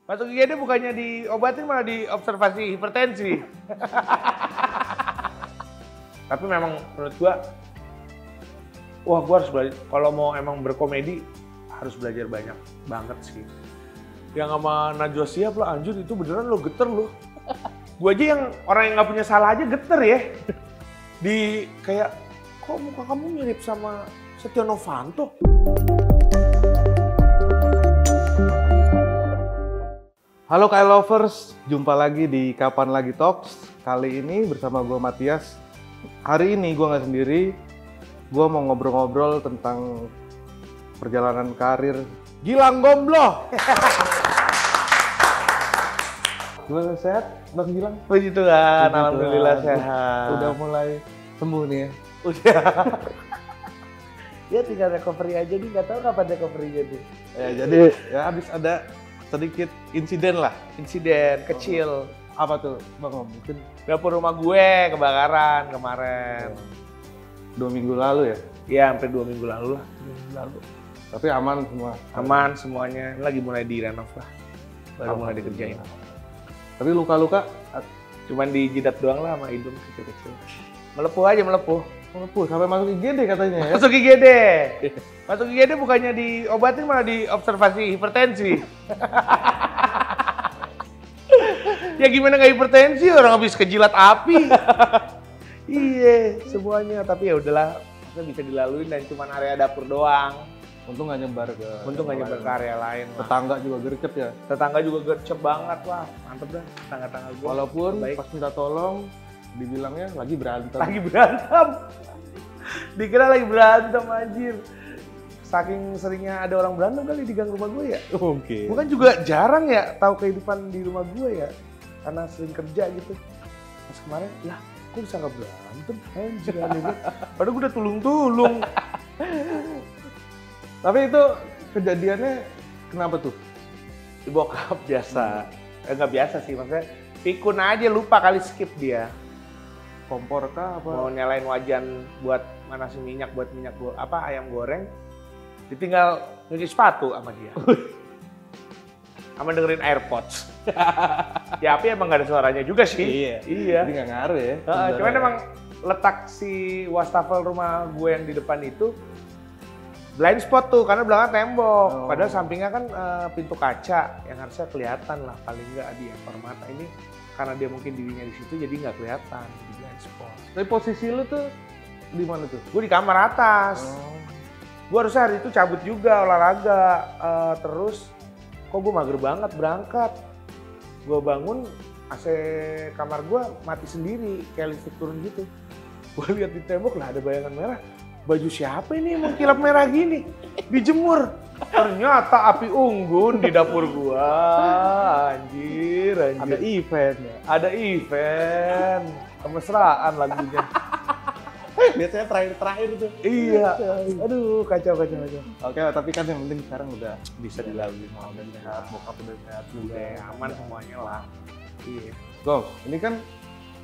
Masuk IGD bukannya diobatin malah diobservasi hipertensi. Tapi memang menurut gua, wah gua harus belajar. Kalau mau emang berkomedi harus belajar banyak banget sih. Yang sama Najwa Shihab lah, anjir itu beneran lo geter lo. Gua aja yang orang yang nggak punya salah aja geter ya. Di kayak, kok muka kamu mirip sama Setia Novanto? Halo KL Lovers, jumpa lagi di Kapan Lagi Talks. Kali ini bersama gue Matias. Hari ini gue nggak sendiri, gue mau ngobrol-ngobrol tentang perjalanan karir Gilang Gombloh. Gimana, sehat Bang Gilang? Puji Tuhan, alhamdulillah sehat. Udah mulai sembuh nih ya? Udah. Ya tinggal recovery aja nih, nggak tahu kapan recovery-nya nih. Ya, jadi ya habis ada sedikit insiden lah. Insiden kecil. Apa tuh Bang? Mungkin Dapur rumah gue kebakaran kemarin. 2 minggu lalu ya? Ya hampir 2 minggu lalu lah. 2 minggu lalu. Tapi aman semua? Aman semuanya, lagi mulai direnov lah. Baru mulai dikerjain. Tapi luka-luka? Cuman di jidat doang lah sama hidung kecil-kecil. Melepuh aja, melepuh. Melepuh, sampai masuk IGD katanya ya? Masuk IGD. Masuk IGD bukannya diobatin malah diobservasi hipertensi. Ya gimana nggak hipertensi, orang habis kejilat api. Iya, semuanya. Tapi ya udahlah, bisa dilalui dan cuma area dapur doang. Untung nggak nyebar ke area lain. Tetangga juga gercep ya? Tetangga juga gercep banget, wah mantep dah tetangga-tetangga gue. Walaupun pas minta tolong, dibilangnya lagi berantem. Lagi berantem. Dikira lagi berantem anjir. Saking seringnya ada orang berantem kali di gang rumah gue ya. Oke. Bukan juga jarang ya tahu kehidupan di rumah gue ya. Karena sering kerja gitu. Pas kemarin, lah kok bisa nggak berantem? Anjir aneh. Padahal gue udah tulung-tulung. Tapi itu kejadiannya kenapa tuh? Di bokap biasa. Nggak biasa sih, maksudnya pikun aja lupa kali skip dia. Kompor kah apa? Mau nyalain wajan buat manasin minyak buat ayam goreng, ditinggal nyuci sepatu sama dia. Sama dengerin AirPods. Ya tapi emang gak ada suaranya juga sih. Iya. Jadi nggak ngaruh ya. Cuman emang letak si wastafel rumah gue yang di depan itu blind spot tuh, karena belakang tembok. Padahal sampingnya kan pintu kaca yang harusnya kelihatan lah paling nggak di ekor mata. Ini karena dia mungkin dirinya di situ jadi nggak kelihatan di blind spot. Tapi posisi lu tuh di mana tuh? Gue di kamar atas. Gue harusnya hari itu cabut juga olahraga. Terus kok gue mager banget berangkat. Gue bangun AC kamar gue mati sendiri, kayak listrik turun gitu. Gue lihat di tembok lah ada bayangan merah. Baju siapa ini yang mengkilap merah gini? Dijemur. Ternyata api unggun di dapur gua. Anjir. Ada event ya? Ada event. Kemesraan lagunya. Biasanya terakhir tuh. Iya. Aduh, kacau. Oke, tapi kan yang penting sekarang udah Bisa dilalui. udah sehat, bokap udah sehat juga. Aman semuanya lah. Iya. Gong, ini kan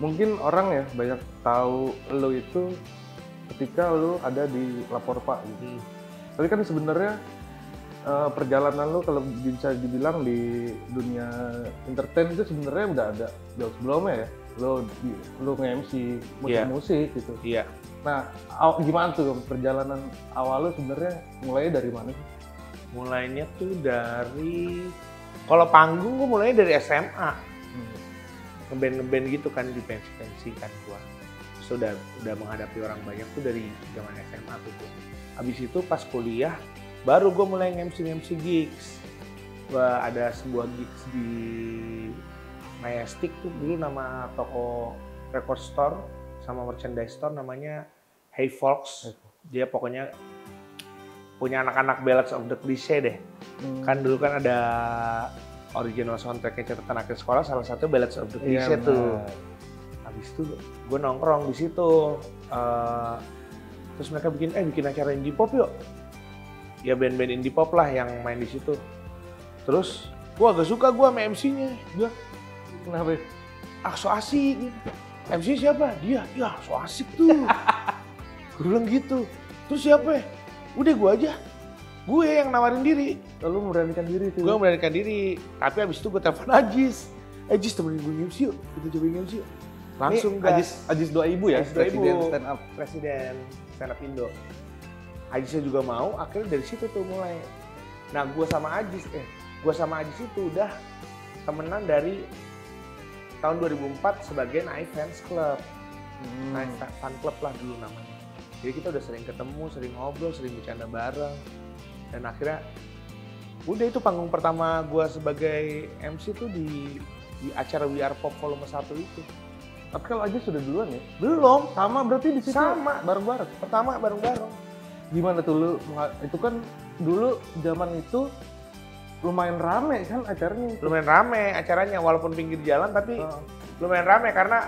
mungkin orang ya banyak tahu lo itu ketika lu ada di Lapor Pak gitu. Tapi kan sebenarnya perjalanan lu kalau bisa dibilang di dunia entertain itu sebenarnya udah ada jauh sebelumnya ya. Lu nge-MC musik gitu. Iya. Nah, gimana tuh perjalanan awal lu sebenarnya mulainya dari mana sih? Mulainya tuh dari, kalau panggung gue mulainya dari SMA. Ngeband gitu kan, di pensi kan gua. Udah menghadapi orang banyak tuh dari zaman SMA tuh. Habis itu pas kuliah baru gue mulai nge-MC gigs. Gue ada sebuah gigs di Majestic tuh dulu, nama toko record store sama merchandise store namanya Hey Folks. Dia pokoknya punya anak-anak Ballads of the Cliché deh. Kan dulu kan ada original soundtracknya catatan akhir sekolah, salah satu Ballads of the Cliché tuh. Habis itu gue nongkrong di situ, terus mereka bikin acara indie pop yuk. Ya band-band indie pop lah yang main di situ. Terus gue agak suka sama MC-nya. Dia, kenapa? So asik. MC siapa? Dia, ya so asik tuh. Gue bilang gitu. Terus siapa? Udah gue aja. Gue yang nawarin diri. Lalu memberanikan diri tuh. Gue memberanikan diri. Tapi abis itu gue telepon Ajis. Ajis temenin gue MC yuk. Kita cobain MC yuk. Langsung Ajis 2000 ya? Ajis 2000. Presiden stand up. Presiden stand up Indo. Ajisnya juga mau, akhirnya dari situ tuh mulai. Nah gue sama Ajis itu udah temenan dari tahun 2004 sebagai Naif Fans Club. Naif Fan Club lah dulu namanya. Jadi kita udah sering ketemu, sering ngobrol, sering bercanda bareng. Dan akhirnya udah itu panggung pertama gue sebagai MC tuh di acara We Are Pop volume 1 itu. Tapi kalau Ajis sudah duluan ya? Belum. Sama berarti di situ? Sama. Bareng-bareng? Pertama bareng-bareng. Gimana tuh lu? Itu kan dulu zaman itu lumayan rame kan acaranya? Lumayan rame acaranya, walaupun pinggir jalan tapi lumayan rame karena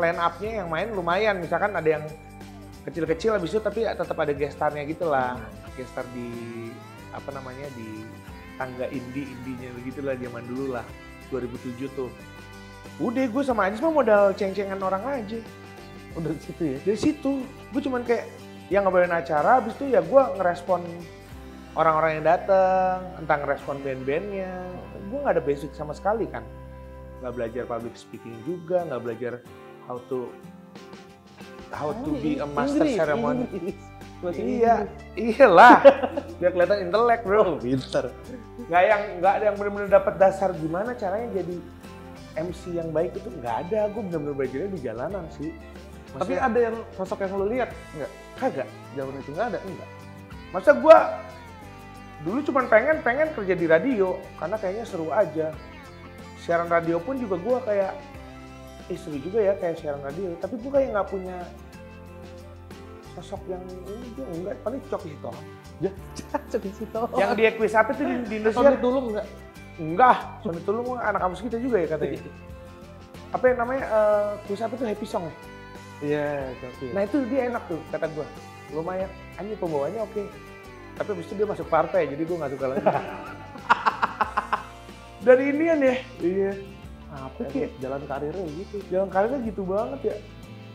line up-nya yang main lumayan. Misalkan ada yang kecil-kecil habis itu tapi tetap ada gestarnya gitu lah. Gestar di di tangga indinya begitulah zaman dulu lah. 2007 tuh. Udah gue sama Ajis mah modal ceng-cengan orang aja. Udah dari situ ya? Dari situ. Gue cuman kayak yang ngobrolin acara, habis itu ya gue ngerespon orang-orang yang datang, entah ngerespon band-bandnya. Gue gak ada basic sama sekali kan. Gak belajar public speaking juga, gak belajar how to be a master ceremony. Iyalah. Biar kelihatan intelek bro. Pinter. Gak ada yang benar-benar dapat dasar gimana caranya jadi MC yang baik itu nggak ada. Gue benar-benar belajarnya di jalanan sih. Maksudnya, tapi ada yang sosok yang lo lihat nggak? Kagak. Zaman itu nggak ada? Enggak. Masa gue dulu cuma pengen kerja di radio karena kayaknya seru aja. Siaran radio pun juga gue kayak seru juga ya kayak siaran radio. Tapi gue kayak nggak punya sosok yang ini gue enggak, paling Coki Sitohang. Ya, Coki Sitohang. Yang di Equis apa tuh di Indonesia? Sony Tulung enggak? Enggak, Sony Tulung anak kampus kita juga ya katanya. Apa yang namanya kuis apa tuh Happy Song ya? Iya, Coki. Nah itu dia enak tuh kata gue. Lumayan, anjir pembawanya oke. Tapi abis itu dia masuk partai jadi gue nggak suka lagi. Dari inian ya? Iya. Apa sih? Jalan karirnya gitu. Jalan karirnya gitu banget ya.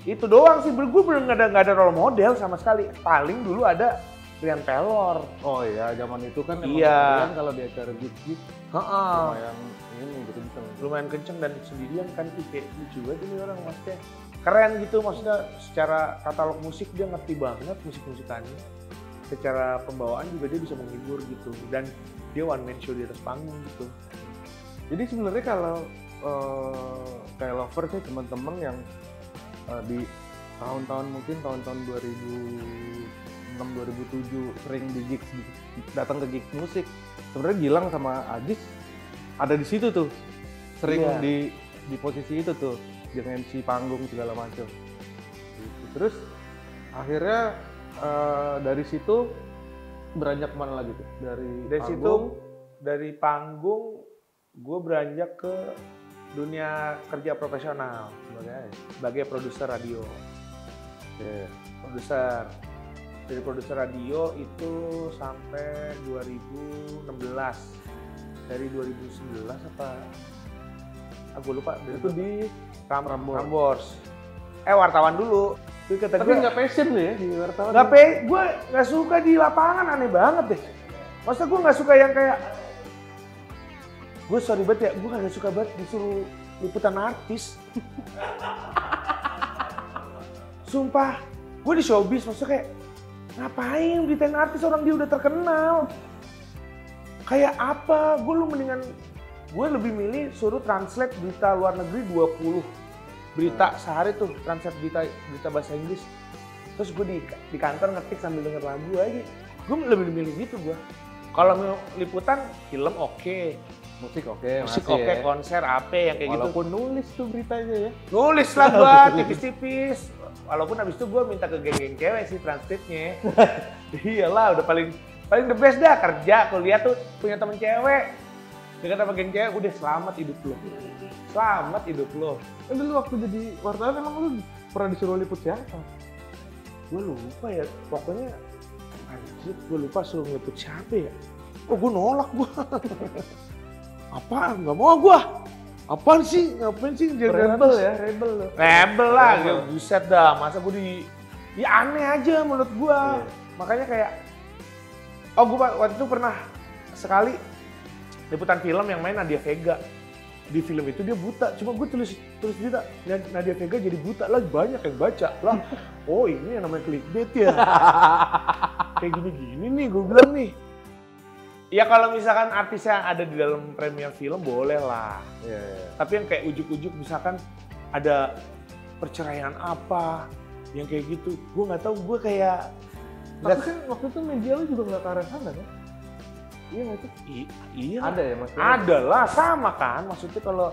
Itu doang sih, gue bener nggak ada role model sama sekali. Paling dulu ada Rian Pelor. Oh iya, zaman itu kan emang iya. Kalau di acara gig lumayan ini kenceng. Lumayan kenceng dan sendirian kan kayak lucu banget ini orang maksudnya. Keren gitu maksudnya secara katalog musik dia ngerti banget musik-musikannya. Secara pembawaan juga dia bisa menghibur gitu dan dia one man show di atas panggung gitu. Jadi sebenarnya kalau kayak Lovers nih teman-teman yang di tahun-tahun mungkin tahun-tahun 2006-2007 sering di gigs datang ke gigs musik, sebenarnya Gilang sama Ajis ada di situ tuh sering di posisi itu tuh yang MC panggung segala macam. Terus akhirnya dari situ beranjak kemana lagi tuh? Dari panggung gue beranjak ke dunia kerja profesional sebagai produser radio. Produser. Dari produser radio itu sampai 2016. Dari 2019 apa? Gue lupa. Itu di Prambors. Wartawan dulu. Tapi nggak passion lu ya di wartawan? Gue nggak suka di lapangan, aneh banget deh. Maksudnya gue nggak suka yang kayak gue sorry banget ya, gue gak suka banget disuruh liputan artis. Sumpah, gue di showbiz maksudnya kayak ngapain beritain artis orang dia udah terkenal. Kayak apa, gue lebih milih suruh translate berita luar negeri 20 berita sehari tuh, translate berita bahasa Inggris. Terus gue di kantor ngetik sambil denger lagu aja. Gue lebih milih gitu gue. Kalau mau liputan, film oke. Musik oke, ya. Konser apa yang kayak walaupun nulis tuh beritanya ya. Nulis lah gua tipis-tipis. Walaupun abis itu gua minta ke geng-geng cewek sih transkripnya. Iyalah udah paling the best dah kerja. Kuliah tuh punya temen cewek. Dekat sama geng cewek udah selamat hidup lo. Selamat hidup lo. Kan dulu waktu jadi wartawan emang lu pernah disuruh liput siapa? Gua lupa ya. Pokoknya anjir gua lupa suruh ngeliput siapa ya. Oh gua nolak gua. Apaan? Gak mau gua. Apaan sih? Ngapain sih? Rebel ya? Rebel lah. Buset dah. Masa gua ya aneh aja menurut gua. Makanya kayak, oh gue waktu itu pernah sekali liputan film yang main Nadia Vega. Di film itu dia buta, cuma gue tulis berita Nadia Vega jadi buta lah, banyak yang baca lah. Oh ini yang namanya clickbait ya. Kayak gini-gini nih gue bilang nih. Ya kalau misalkan artisnya ada di dalam premier film boleh lah. Tapi yang kayak ujuk-ujuk misalkan ada perceraian apa, yang kayak gitu, gue nggak tahu, gue kayak. Tapi kan waktu itu media lu juga nggak ke arah sana kan? Iya nggak sih? Iya. Ada ya maksudnya? Ada lah, sama kan. Maksudnya kalau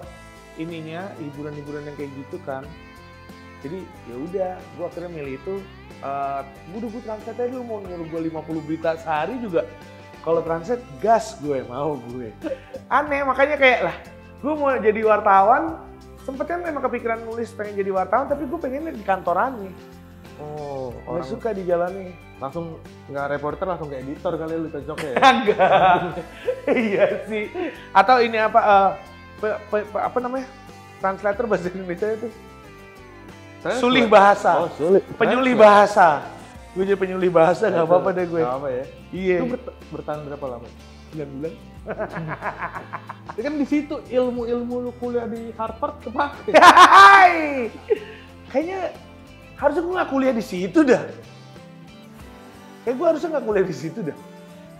ininya hiburan-hiburan yang kayak gitu kan. Jadi ya udah, gue akhirnya milih itu. Gue translate aja, lu mau nyuruh gue 50 berita sehari juga. Kalau translate gas gue mau gue. Aneh, makanya kayak lah, gue mau jadi wartawan. Sempetnya memang kepikiran nulis pengen jadi wartawan, tapi gue pengennya di kantoran nih. Oh, Nggak suka di jalannya. Langsung nggak reporter, langsung kayak editor kali lu cocoknya ya? Enggak. Iya sih. Atau ini apa apa namanya? Translator bahasa Indonesia itu. Sulih bahasa. Oh, sulit. Penyulih bahasa. Gue jadi penyulih bahasa, nggak apa-apa deh gue. Nggak apa ya? Iya. Lu bertahan berapa lama? 9 bulan. Ya kan di situ ilmu-ilmu lu kuliah di Harvard kepake. Kayaknya harusnya gue nggak kuliah di situ dah. Kayak gue harusnya nggak kuliah di situ dah.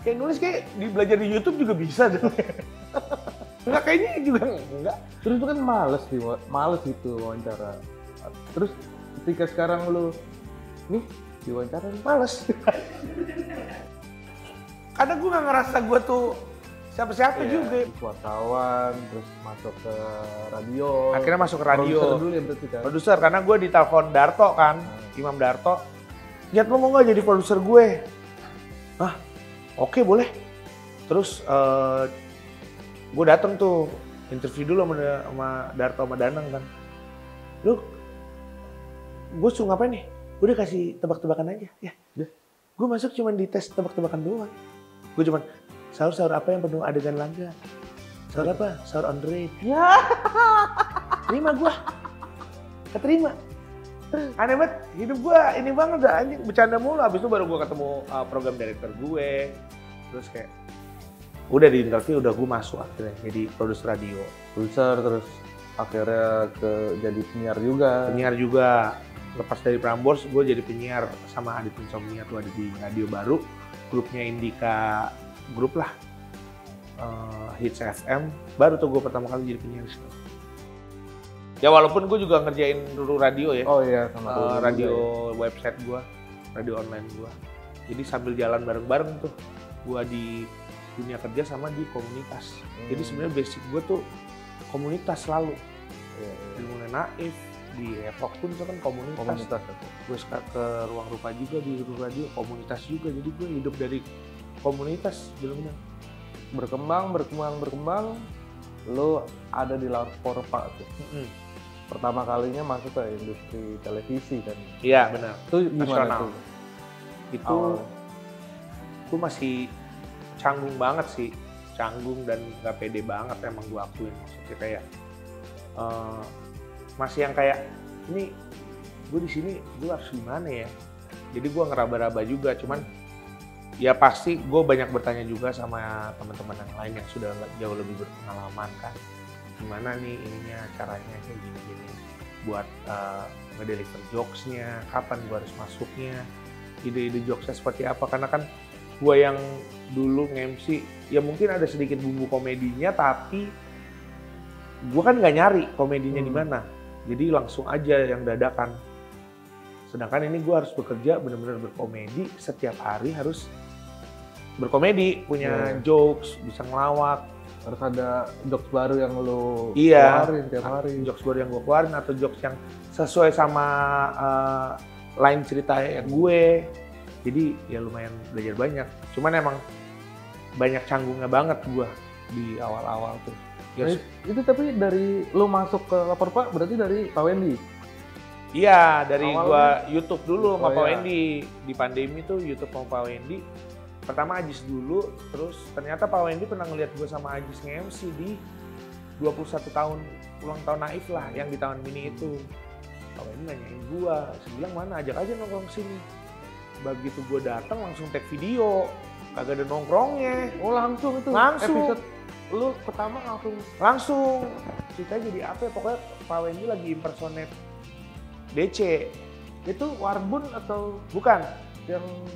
Kayak nulis kayak belajar di YouTube juga bisa dah. Enggak, kayaknya juga enggak. Terus itu kan males gitu wawancara. Terus ketika sekarang lu nih diwawancara nih. Males. Karena gue nggak ngerasa gue tuh siapa-siapa juga. Wartawan, terus masuk ke radio. Akhirnya masuk ke radio. Produser dulu ya berarti kan? Produser, karena gue ditelepon Darto kan, Imam Darto. Jat, lo mau nggak jadi produser gue? Ah, oke boleh. Terus gue dateng tuh, interview dulu sama Darto sama Danang kan. Lu, gue suruh ngapain nih? Gue udah kasih tebak-tebakan aja. Ya. Gue masuk cuma dites tebak-tebakan doang. Gue cuma sahur apa yang penuh adegan langka? Sahur apa? Sahur on the road. Ya. Terima gue. Keterima. Aneh banget, hidup gue ini banget dah, anjing bercanda mulu. Abis itu baru gue ketemu program director gue. Terus kayak udah di interview, udah gue masuk akhirnya jadi produser radio. Produser, terus akhirnya jadi penyiar juga. Penyiar juga. Lepas dari Prambors, gue jadi penyiar sama Adit Insomnia tuh, ada di radio baru. Grupnya Indika Grup lah. Hits FM. Baru tuh gue pertama kali jadi penyiar. Ya walaupun gue juga ngerjain dulu radio ya. Oh iya, sama radio ya. Website gue, radio online gue. Jadi sambil jalan bareng-bareng tuh, gue di dunia kerja sama di komunitas. Jadi sebenarnya basic gue tuh komunitas selalu. Di mulai Naif, di Epok pun itu kan komunitas. Gue suka ke Ruang Rupa juga, di radio komunitas juga. Jadi gue hidup dari komunitas benar-benar. Berkembang. Lo ada di Laporpa tuh. Pertama kalinya masuk ke industri televisi kan? Iya benar. Itu gimana tuh? Itu gue masih canggung banget sih, canggung dan nggak pede banget emang gue akuin. Maksudnya kayak masih yang kayak ini gue di sini gue harus gimana ya? Jadi gue ngeraba-raba juga, cuman ya pasti gue banyak bertanya juga sama teman-teman yang lain yang sudah jauh lebih berpengalaman kan. Gimana nih ininya, caranya kayak gini-gini buat ngedeliver jokesnya, kapan gue harus masuknya, ide-ide jokesnya seperti apa, karena kan gue yang dulu nge-MC ya mungkin ada sedikit bumbu komedinya, tapi gue kan nggak nyari komedinya di mana, jadi langsung aja yang dadakan. Sedangkan ini gue harus bekerja benar-benar berkomedi, setiap hari harus berkomedi, punya jokes, bisa ngelawak. Harus ada jokes baru yang lo keluarin tiap hari. Jokes baru yang gue keluarin atau jokes yang sesuai sama line cerita yang gue. Jadi ya lumayan belajar banyak. Cuman emang banyak canggungnya banget gue di awal-awal tuh. Ya, itu tapi dari lo masuk ke Laporpa berarti dari Pak Wendy? Iya, dari gue YouTube dulu sama Pak Wendy. Di pandemi tuh YouTube sama Pak Wendy. Pertama Ajis dulu, terus ternyata Pak Wendy pernah ngeliat gue sama Ajis nge-MC di 21 tahun ulang tahun Naif lah, yang di Taman Mini itu. Pak Wendy nanyain gue, saya bilang mana, ajak aja nongkrong kesini. begitu gue datang langsung tag video, kagak ada nongkrongnya. Oh langsung itu? Langsung. Episode lu pertama Langsung. Ceritanya jadi apa ya, pokoknya Pak Wendy lagi impersonate DC. Itu Warbun atau Bukan,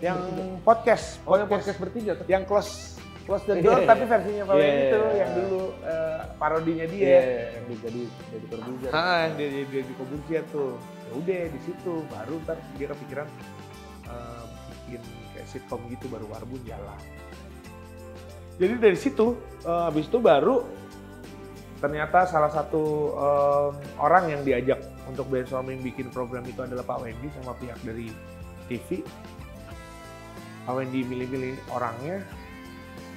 yang podcast. Oh yang podcast bertiga tuh? Yang close the door tapi versinya Pak Wendy itu yang dulu parodinya dia. Yang jadi Corbuzier. Yang dia di Corbuzier tuh. Ya udah di situ baru ntar dia kepikiran bikin kayak sitcom gitu, baru Warbun jalan. Jadi dari situ habis itu baru ternyata salah satu orang yang diajak untuk brainstorming bikin program itu adalah Pak Wendy sama pihak dari TV. Pak Wendy milih-milih orangnya.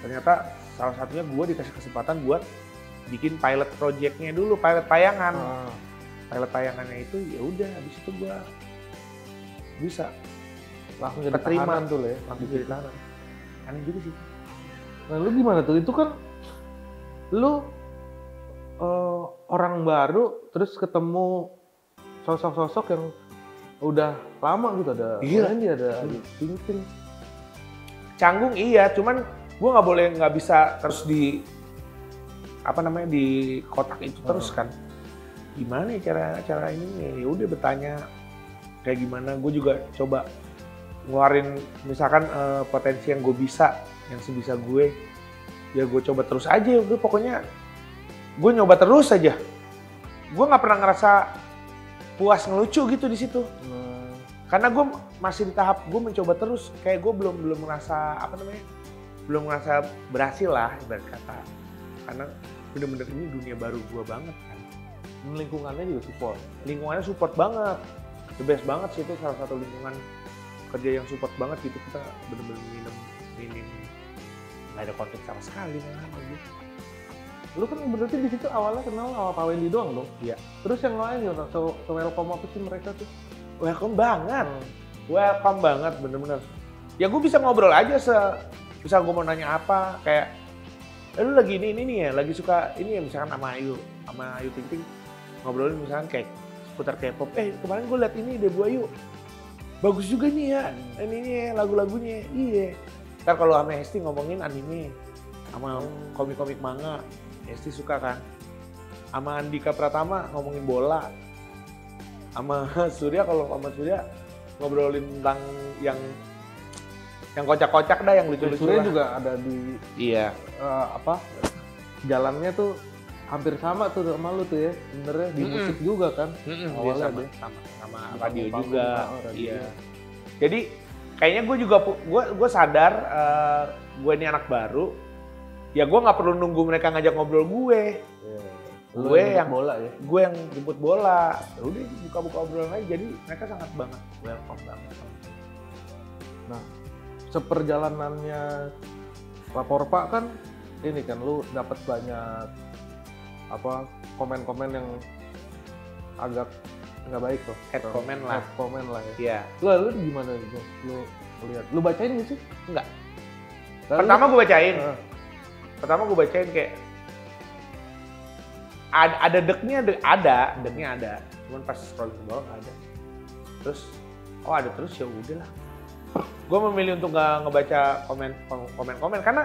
Ternyata salah satunya gue dikasih kesempatan buat bikin pilot projectnya dulu, pilot tayangan. Pilot tayangannya itu ya udah, habis itu gue bisa langsung jadi tahanan tuh ya. Langsung jadi tahanan. Aneh juga sih. Nah lu gimana tuh? Itu kan lu orang baru terus ketemu sosok-sosok yang udah lama gitu, ada Wendy, ada Ting. Canggung iya, cuman gue nggak bisa terus di kotak itu terus kan. Gimana ya cara ini? Ya udah bertanya kayak gimana. Gue juga coba ngeluarin misalkan potensi yang gue bisa, yang sebisa gue. Ya gue coba terus aja. Gue pokoknya gue nyoba terus aja. Gue nggak pernah ngerasa puas ngelucu gitu di situ. Karena gue masih di tahap gue mencoba terus. Kayak gue belum ngerasa belum ngerasa berhasil lah ibarat kata. Karena bener-bener ini dunia baru gue banget kan. Lingkungannya juga support. Lingkungannya support banget. The best banget sih, itu salah satu lingkungan kerja yang support banget gitu. Kita bener-bener minim nggak ada konflik sama sekali malah gitu. Lu kan berarti di situ awalnya kenal sama Pak Wendy doang dong? Iya. Terus yang lain gimana? So welcome apa sih mereka tuh? Welcome banget. Welcome banget bener-bener. Ya gue bisa ngobrol aja misal gue mau nanya apa, kayak lu lagi ini nih ya, lagi suka ini ya misalkan sama Ayu Ting Ting ngobrolin misalkan kayak seputar K-pop. Kemarin gue liat ini deh Bu Ayu, bagus juga nih ya, ini lagu-lagunya. Iya. Ntar kalau sama Hesti ngomongin anime, sama komik-komik manga, Hesti suka kan. Sama Andika Pratama ngomongin bola. Sama Surya, kalau sama Surya ngobrolin tentang yang kocak-kocak dah, yang lucu-lucu. Surya juga ada di jalannya tuh hampir sama tuh sama lu tuh ya, sebenarnya di musik juga kan. Awalnya sama radio juga. Iya. Jadi kayaknya gue sadar gue ini anak baru. Ya gue nggak perlu nunggu mereka ngajak ngobrol gue. Gue yang bola ya. Gue yang jemput bola. Udah buka-buka obrolan aja. Jadi mereka sangat banget welcome banget. Nah, seperjalanannya Lapor Pak kan ini kan lu dapat banyak komen-komen yang agak nggak baik tuh. Head comment lah ya. Iya. Lu gimana gitu? Lu lihat. Lu bacain nggak sih? Enggak. Pertama gue bacain. Pertama gue bacain kayak ada deknya ada. Cuman pas scroll ke bawah nggak ada. Terus ada terus ya udahlah. Gue memilih untuk nggak ngebaca komen karena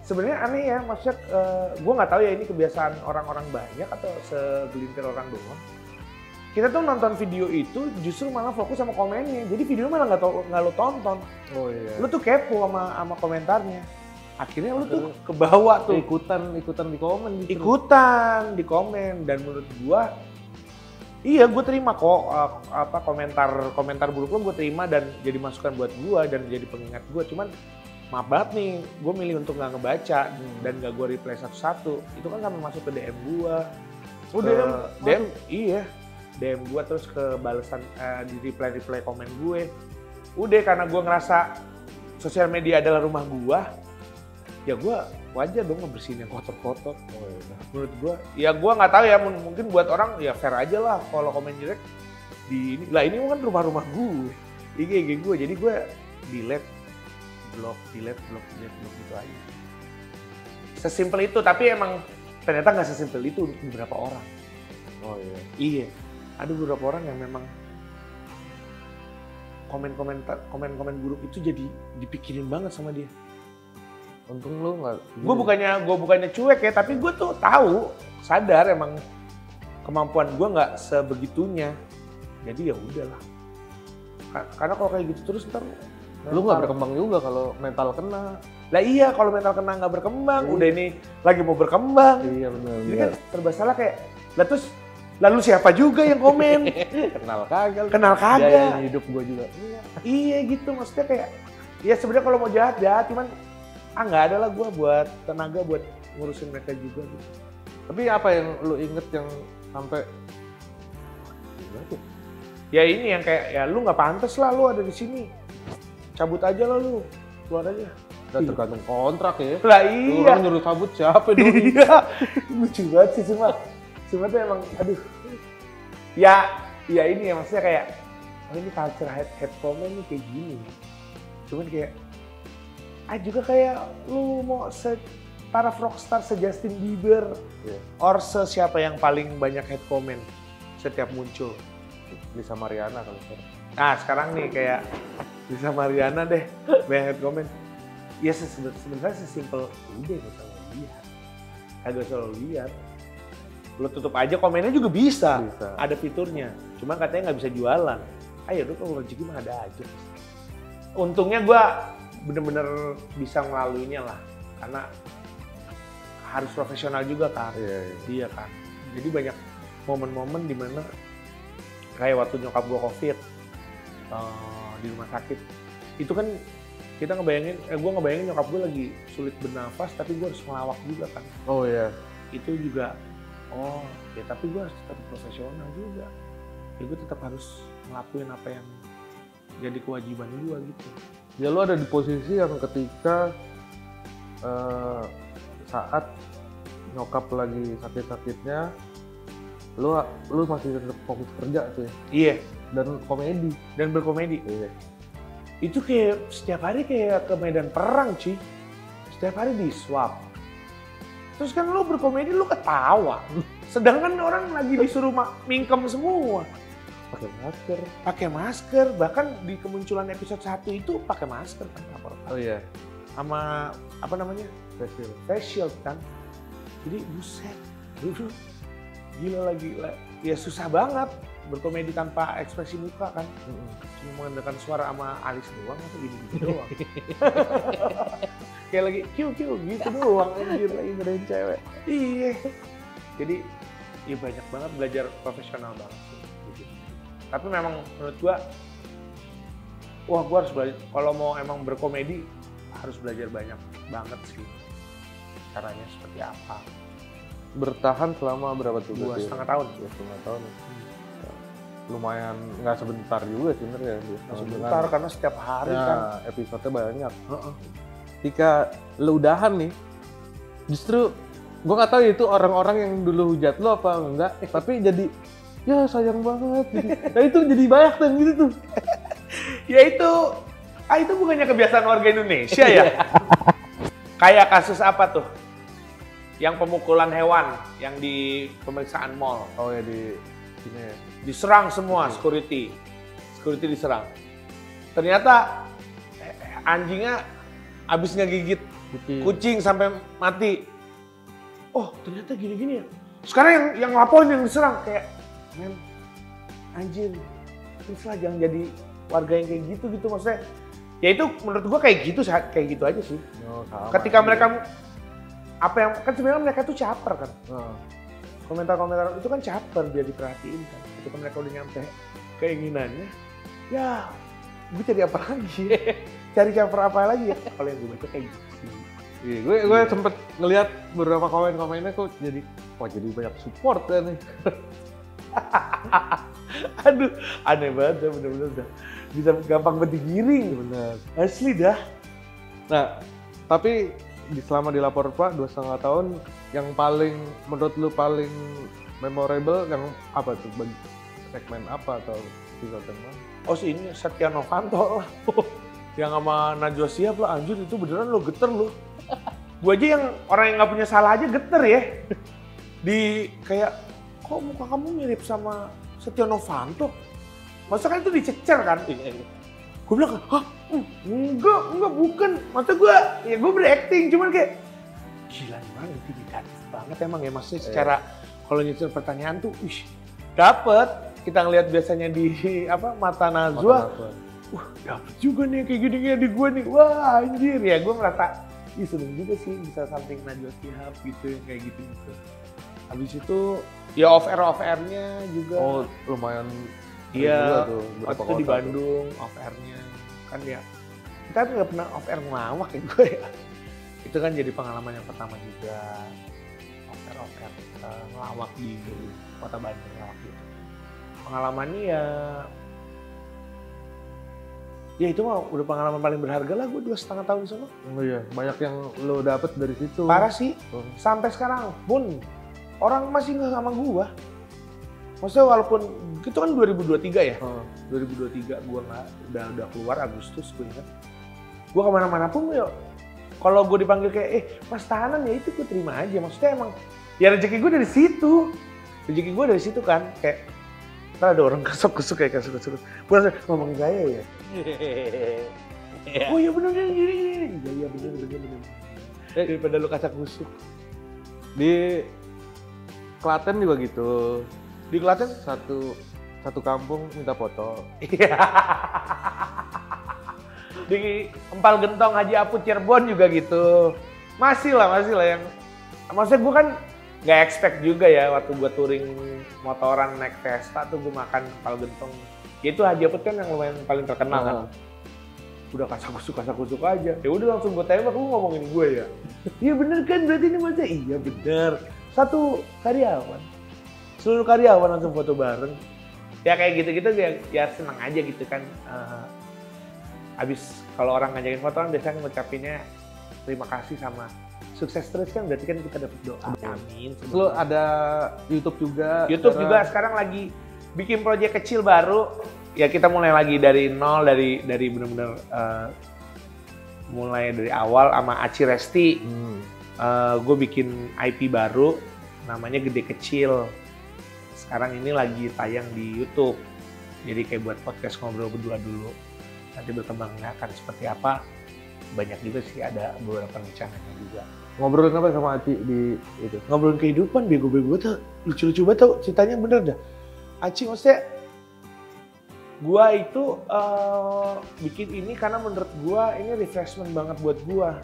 sebenarnya aneh ya, maksudnya gue nggak tahu ya ini kebiasaan orang-orang banyak atau segelintir orang doang. Kita tuh nonton video itu justru malah fokus sama komennya, jadi video malah nggak lo tonton. Oh iya. Lu tuh kepo sama komentarnya. Akhirnya lu tuh kebawa tuh. Ikutan di komen gitu. Ikutan di komen, dan menurut gua iya, gue terima kok komentar buruk lo, gue terima dan jadi masukan buat gue dan jadi pengingat gue. Cuman maaf banget nih, gue milih untuk nggak ngebaca dan nggak gue reply satu-satu. Itu kan sampai masuk ke DM gue. DM? Iya, DM gue terus ke balasan di reply komen gue. Udah, karena gue ngerasa sosial media adalah rumah gue, ya gue wajar dong ngebersihin yang kotor-kotor. Menurut gue, ya gue nggak tahu ya, mungkin buat orang ya fair aja lah kalau komen jelek di ini. Lah ini kan rumah gue, IG gue, jadi gue delete blok gitu aja. Sesimpel itu, tapi emang ternyata nggak sesimpel itu untuk beberapa orang. Oh iya. Iya, ada beberapa orang yang memang komen-komen buruk itu jadi dipikirin banget sama dia. Untung lu nggak. Gue bukannya cuek ya, tapi gue tuh tahu, sadar emang kemampuan gue nggak sebegitunya. Jadi ya udahlah. Karena kalau kayak gitu terus ntar lu nggak berkembang juga kalau mental kena. Lah iya, kalau mental kena nggak berkembang, udah ini lagi mau berkembang. Iya benar. Jadi kan serba salah kayak, lah terus lalu siapa juga yang komen? Kenal kagak. Biaya hidup gue juga. Iya gitu, maksudnya kayak, ya sebenarnya kalau mau jahat, cuman nggak ada lah gue buat tenaga buat ngurusin mereka juga gitu. Tapi apa yang lu inget yang sampai ya ini yang kayak, ya lu nggak pantas lah lu ada di sini, cabut aja lah lu, keluar aja. Tergantung kontrak ya. Lah iya. Orang nyuruh cabut siapa dulu? Iya, lucu banget sih cuma tuh emang, aduh. Ya ini ya maksudnya kayak, oh ini culture head comment nih kayak gini. Cuman kayak, juga kayak lu mau para rockstar se-Justin Bieber, or siapa yang paling banyak head comment setiap muncul. Lisa Mariana kalau sekarang. Nah sekarang nih kayak Lisa Mariana deh, banyak head comment. Ya sebenarnya sesimpel udah gak usah lihat, kagak usah lihat. Lo tutup aja komennya juga bisa. Ada fiturnya. Cuma katanya nggak bisa jualan. Ayo tuh kalau rezeki mah ada aja. Untungnya gue bener-bener bisa melaluinya lah, karena harus profesional juga kan. Iya kan. Jadi banyak momen-momen dimana kayak waktu nyokap gue COVID di rumah sakit, itu kan kita gue ngebayangin nyokap gue lagi sulit bernafas, tapi gue harus ngelawak juga kan. Oh iya. Itu juga, ya tapi gue harus tetap profesional juga. Ya gue tetap harus ngelakuin apa yang jadi kewajiban gue gitu. Ya lu ada di posisi yang ketika saat nyokap lagi sakit-sakitnya, lu masih tetap fokus kerja tuh ya? Iya. Dan berkomedi. Iya. Itu kayak setiap hari kayak ke medan perang cuy. Setiap hari di swab. Terus kan lu berkomedi lu ketawa. Sedangkan orang lagi disuruh mingkem semua. Pakai masker, bahkan di kemunculan episode 1 itu pakai masker kan. Oh iya. Sama apa namanya? Face shield kan. Jadi buset. Gila lagi. Ya susah banget berkomedi tanpa ekspresi muka kan. Cuma mengandalkan suara sama alis doang atau gini-gini doang. Kayak lagi kiu gitu doang anjir, lagi ngedain cewek. Iya. Jadi ya banyak banget belajar profesional banget sih. Gitu. Tapi memang menurut gua harus belajar, kalau mau emang berkomedi harus belajar banyak banget sih. Caranya seperti apa. Bertahan selama berapa tuh? 2,5 tahun. 2,5 tahun. Lumayan nggak sebentar juga sebenarnya. Sebentar karena setiap hari kan episode-nya banyak. Ketika lu udahan nih, justru gue nggak tahu itu orang-orang yang dulu hujat lu apa enggak, tapi jadi ya sayang banget. Nah itu jadi banyak tuh gitu tuh. Ya itu bukannya kebiasaan warga Indonesia ya? Kayak kasus apa tuh? Yang pemukulan hewan yang di pemeriksaan mall. Oh ya di sini ya. Diserang semua security diserang. Ternyata anjingnya abis ngegigit kucing sampai mati. Oh ternyata gini-gini ya. Sekarang yang laporin yang diserang kayak, men, anjir, terus lah jangan jadi warga yang kayak gitu maksudnya. Ya itu menurut gua kayak gitu aja sih. Ketika mereka kan sebenarnya mereka tuh caper kan. Komentar-komentar itu kan caper, biar diperhatiin kan. Ketika mereka udah nyampe keinginannya, ya gue cari apa lagi? Cari caper apa lagi ya? Kalau yang gue baca kayak gitu sih. Iya, gue sempet ngeliat beberapa komen-komennya kok jadi banyak support ya nih. Aduh, aneh banget ya, bener-bener udah bisa gampang berdigiring. Bener. Asli dah. Nah, tapi selama di Lapor Pak 2,5 tahun, yang paling menurut lu paling memorable yang apa tuh? Segmen apa atau episode yang mana? Oh ini Setia Novanto lah. Yang sama Najwa Shihab lah, anjir itu beneran lo geter lo. Gue aja yang orang yang nggak punya salah aja geter ya. Di kayak, kok muka kamu mirip sama Setia Novanto? Maksudnya kan itu dicecer kan? Gue bilang, hah? Enggak, bukan. Maksudnya gue berakting, cuman kayak gila banget, intimidatif banget emang ya. Maksudnya secara kalau nyusun pertanyaan tuh, dapet. Kita ngeliat biasanya di mata Najwa, dapet juga nih kayak gini di gue nih. Wah anjir ya, gue merasa, seneng juga sih bisa samping Najwa Shihab gitu, kayak gitu. Habis itu ya off-air-nya juga. Oh lumayan. Iya, waktu itu di Bandung off-air-nya. Kan ya, kita nggak pernah off-air ngelawak ya gue ya. Itu kan jadi pengalaman yang pertama juga. Off-air ngelawak di kota Bandung waktu itu. Pengalamannya ya itu mah udah pengalaman paling berharga lah, gue 2,5 tahun di sana. Oh iya, banyak yang lo dapet dari situ. Parah sih, sampai sekarang pun orang masih nggak sama gue. Maksudnya walaupun itu kan 2023 ya, 2023 gue udah keluar Agustus gue ingat. Gue kemana-mana pun kalau gue dipanggil kayak Mas Tahanan ya itu gue terima aja. Maksudnya emang ya rezeki gue dari situ kan, kayak ntar ada orang kesuk-kesuk kayak kesuk-kesuk. Gue langsung ngomongin saya ya. Oh iya bener gini. Iya bener. Daripada lu kasak kusuk. Di Klaten juga gitu. Di Klaten satu kampung minta foto. Iya. Di Empal Gentong Haji Aput Cirebon juga gitu. Masih lah yang maksudnya gue kan nggak expect juga ya waktu gue touring motoran naik Vespa tuh gue makan Empal Gentong. Ya itu Haji Aput kan yang lumayan paling terkenal kan. Udah kasak kusuk aja. Ya udah langsung gue tembak, lu ngomongin gue ya. Iya bener kan berarti ini Mas? Iya bener. Satu karyawan. Seluruh karyawan langsung foto bareng. Ya kayak gitu-gitu ya senang aja gitu kan. Abis kalau orang ngajakin foto kan biasanya ngucapinnya terima kasih sama sukses terus kan, berarti kan kita dapat doa. Amin. Lu ada YouTube juga? YouTube juga sekarang lagi bikin proyek kecil baru. Ya kita mulai lagi dari nol, dari benar-benar mulai dari awal sama Aci Resti. Gue bikin IP baru namanya Gede Kecil. Sekarang ini lagi tayang di YouTube. Jadi kayak buat podcast ngobrol berdua dulu. Nanti berkembangnya akan seperti apa, banyak juga sih, ada beberapa rencananya juga. Ngobrolin apa sama Aci di itu? Ngobrolin kehidupan, bego-bego tuh, lucu-lucu banget tau, ceritanya bener dah. Aci maksudnya, gua itu bikin ini karena menurut gua ini refreshment banget buat gua.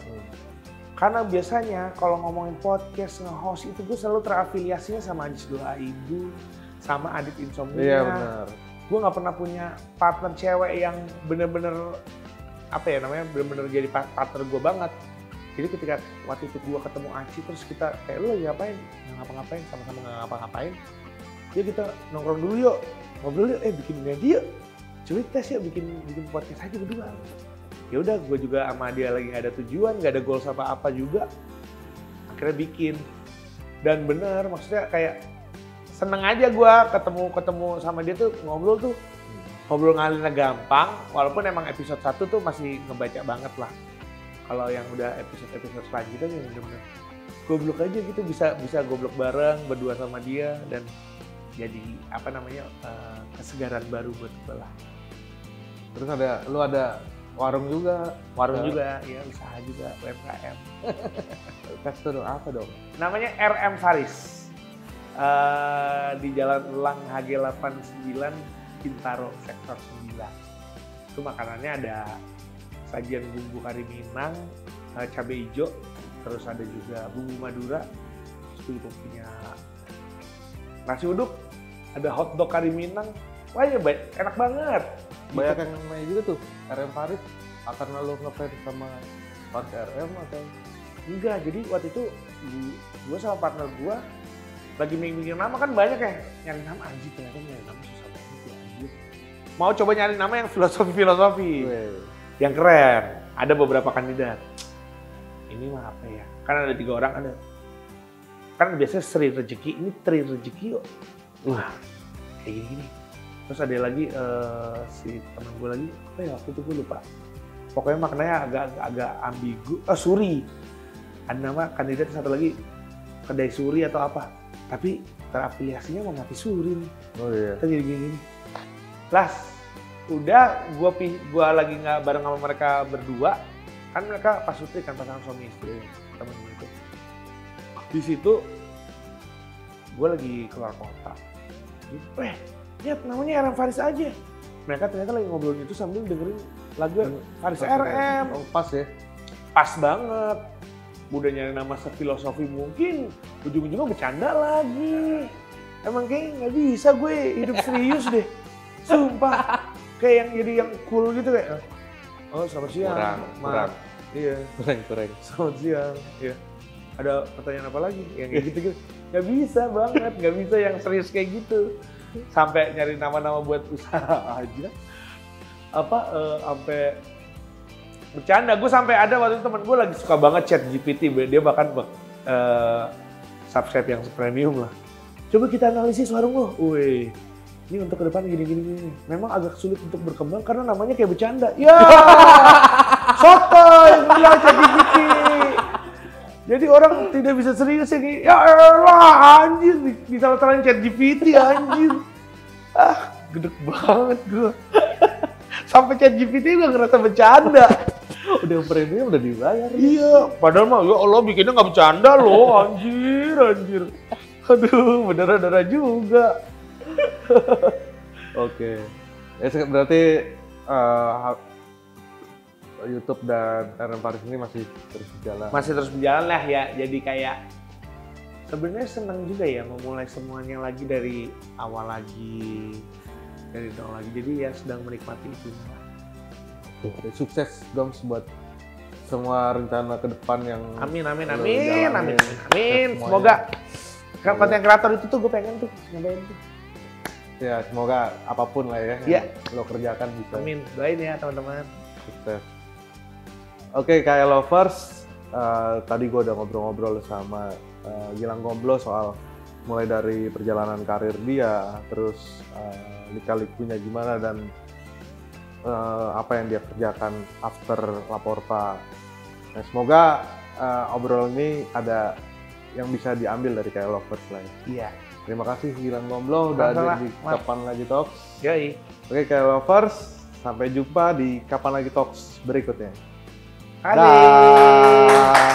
Karena biasanya kalau ngomongin podcast, nge-host itu gue selalu terafiliasinya sama Ajis Doa Ibu, sama Adit Insomnia. Iya benar. Gue nggak pernah punya partner cewek yang bener-bener bener-bener jadi partner gue banget. Jadi ketika waktu itu gue ketemu Aci, terus kita kayak lu lagi ngapain? Nggak ngapa-ngapain, sama-sama nggak ngapa-ngapain. Ya kita nongkrong dulu yuk, ngobrol yuk, bikin ini aja yuk. Coba tes yuk, bikin podcast aja berdua. Ya udah, gue juga sama dia lagi nggak ada tujuan, nggak ada goals apa-apa juga. Akhirnya bikin. Dan bener, maksudnya kayak seneng aja gue ketemu sama dia tuh, ngobrol ngalinnya gampang, walaupun emang episode 1 tuh masih ngebaca banget lah. Kalau yang udah episode selanjutnya yang bener-bener goblok aja gitu, bisa goblok bareng berdua sama dia, dan jadi kesegaran baru buat gue lah. Terus lu ada warung juga? Warung juga, ya usaha juga, UMKM. Kasih dong, apa dong? Namanya RM Faris. Di Jalan Elang HG 89 Bintaro sektor 9. Itu makanannya ada sajian bumbu kari Minang, cabai hijau, terus ada juga bumbu Madura, terus itu punya nasi uduk, ada hotdog kari Minang. Wah ya enak banget. Banyak yang nanya juga tuh, RM Faris karena lo ngefans sama Faris RM atau? Enggak, jadi waktu itu gue sama partner gue lagi mikir nama, kan banyak ya nyari nama, anjir ternyata nyari nama susah banget ya anjir. Mau coba nyari nama yang filosofi yang keren, ada beberapa kandidat. Ini mah apa ya, kan ada 3 orang, ada kan biasanya Sri Rezeki, ini Tri Rezeki yuk. Wah kayak gini. Terus ada lagi si temen gue lagi, apa ya waktu itu gue lupa. Pokoknya maknanya agak ambigu. Suri. Ada nama kandidat satu lagi, Kedai Suri atau apa. Tapi terafiliasinya mau mati Suri nih. Oh iya. Kan jadi gini. Las, Udah, gua lagi nggak bareng sama mereka berdua, kan mereka pas Sutri kan pasangan suami istri temen-temen itu. Di situ gua lagi keluar kota. Lihat namanya RM Faris aja. Mereka ternyata lagi ngobrolin itu sambil dengerin lagu Faris RM. Oh, pas ya? Pas banget. Udah nyari nama sefilosofi mungkin, ujung-ujungnya bercanda lagi. Emang kayak nggak bisa gue hidup serius deh. Sumpah. Kayak yang jadi yang cool gitu kayak, oh selamat siang. Kurang. Iya. Kurang. Selamat siang. Iya. Ada pertanyaan apa lagi? Yang kayak gitu-gitu. Nggak bisa banget, nggak bisa yang serius kayak gitu. Sampai nyari nama-nama buat usaha aja. Sampai bercanda. Gue sampai ada waktu itu temen gue lagi suka banget chat GPT. Dia bahkan subscribe yang premium lah. Coba kita analisis warung lo. Wih, ini untuk ke depan gini. Memang agak sulit untuk berkembang karena namanya kayak bercanda. Ya, sotoy bilang chat GPT. Jadi orang tidak bisa serius ya. Ya elah anjir, disalah-salahin chat GPT anjir. Gedek banget gue. Sampai chat GPT udah ngerasa bercanda. Udah premium udah dibayar. Iya, padahal mah ya Allah bikinnya nggak bercanda loh, anjir. Aduh, bener-bener juga. Oke. Berarti YouTube dan RM Faris ini masih terus berjalan. Masih terus berjalan lah ya. Jadi kayak sebenarnya senang juga ya memulai semuanya lagi dari awal lagi. Dari nol lagi. Jadi ya sedang menikmati itu. Oke, sukses Goms buat semua rencana ke depan yang Amin. Semoga konten kreator itu tuh gue pengen tuh nyobain tuh. Ya, semoga apapun lah ya yang lo kerjakan bisa. Amin. Doain ya teman-teman. Sukses. Oke, kayak lovers, tadi gue udah ngobrol-ngobrol sama Gilang Gomblo soal mulai dari perjalanan karir dia, terus lika-likunya gimana dan apa yang dia kerjakan after Laporpa. Nah, semoga obrolan ini ada yang bisa diambil dari kayak lovers lah. Iya. Terima kasih Gilang Gomblo udah ada di Kapan Lagi Talks. Yoi. Oke, kayak lovers, sampai jumpa di Kapan Lagi Talks berikutnya. Dah.